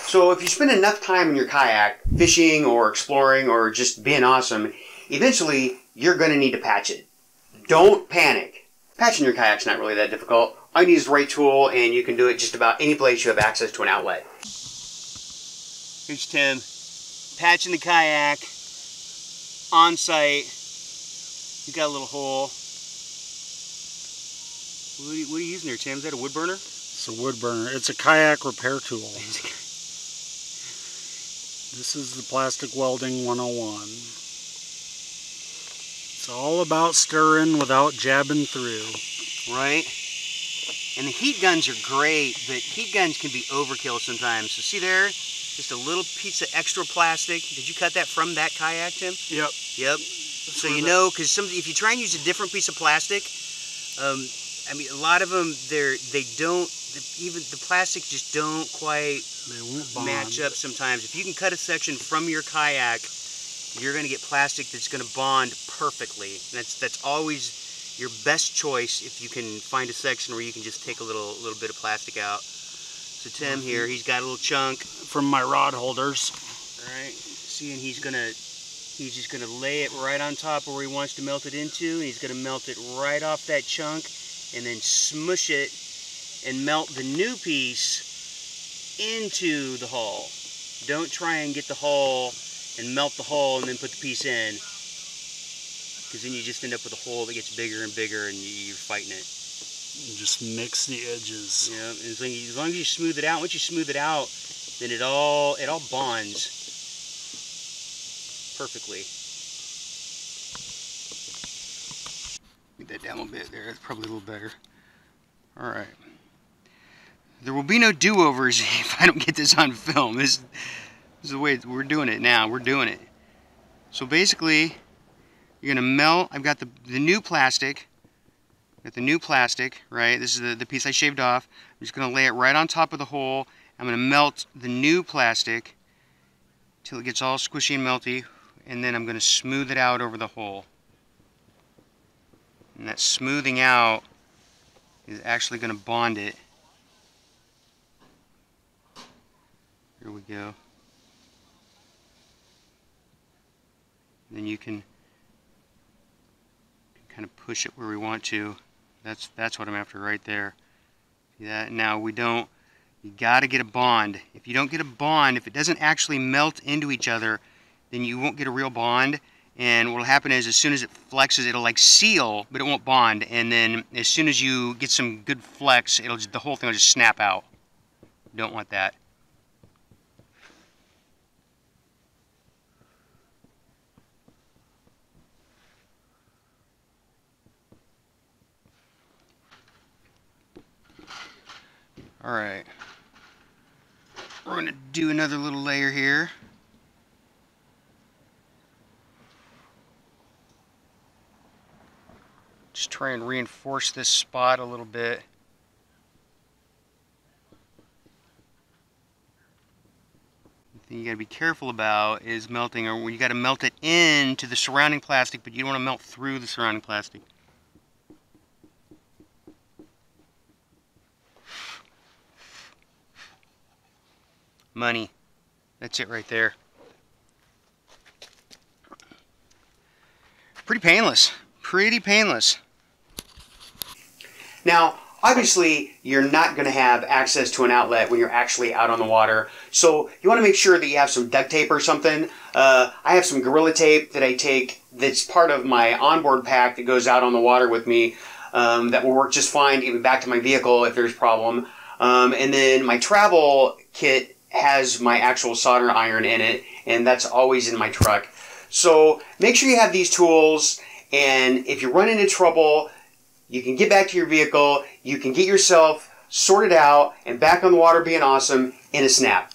So if you spend enough time in your kayak, fishing or exploring or just being awesome, eventually you're going to need to patch it. Don't panic. Patching your kayak's not really that difficult. All you need is the right tool, and you can do it just about any place you have access to an outlet. Here's Tim, patching the kayak, on site. He's got a little hole. What are you using there, Tim? Is that a wood burner? It's a wood burner. It's a kayak repair tool. This is the Plastic Welding 101. It's all about stirring without jabbing through. Right? And the heat guns are great, but heat guns can be overkill sometimes. So see there? Just a little piece of extra plastic. Did you cut that from that kayak, Tim? Yep. Yep. So you know, because if you try and use a different piece of plastic, I mean, a lot of them, even the plastic just don't quite match up sometimes. If you can cut a section from your kayak, you're going to get plastic that's going to bond perfectly. And that's always your best choice if you can find a section where you can just take a little bit of plastic out. So Tim here, he's got a little chunk from my rod holders. All right, see, and he's just gonna lay it right on top where he wants to melt it into, and he's gonna melt it right off that chunk, and then smush it and melt the new piece into the hull. Don't try and get the hull and melt the hull and then put the piece in, because then you just end up with a hole that gets bigger and bigger, and you're fighting it. You just mix the edges. Yeah, as long as you smooth it out. Once you smooth it out, then it all bonds perfectly. Get that down a little bit there. That's probably a little better. All right. There will be no do-overs if I don't get this on film. This is the way we're doing it now. We're doing it. So basically, you're gonna melt. I've got the new plastic. Got the new plastic, right? This is the piece I shaved off. I'm just gonna lay it right on top of the hole. I'm gonna melt the new plastic till it gets all squishy and melty, and then I'm gonna smooth it out over the hole. And that smoothing out is actually gonna bond it. Here we go. Then you can kind of push it where we want to. That's what I'm after right there. See that? Now you got to get a bond. If you don't get a bond, if it doesn't actually melt into each other, then you won't get a real bond. And what will happen is, as soon as it flexes, it'll like seal, but it won't bond. And then as soon as you get some good flex, the whole thing will just snap out. Don't want that. Alright, we're going to do another little layer here. Just try and reinforce this spot a little bit. The thing you got to be careful about is melting, or you got to melt it into the surrounding plastic, but you don't want to melt through the surrounding plastic. Money. That's it right there. Pretty painless. Pretty painless. Now, obviously, you're not going to have access to an outlet when you're actually out on the water. So you want to make sure that you have some duct tape or something. I have some Gorilla Tape that I take that's part of my onboard pack that goes out on the water with me that will work just fine to get me back to my vehicle if there's a problem. And then my travel kit has my actual solder iron in it, and that's always in my truck. So make sure you have these tools, and if you run into trouble, you can get back to your vehicle, you can get yourself sorted out and back on the water being awesome in a snap.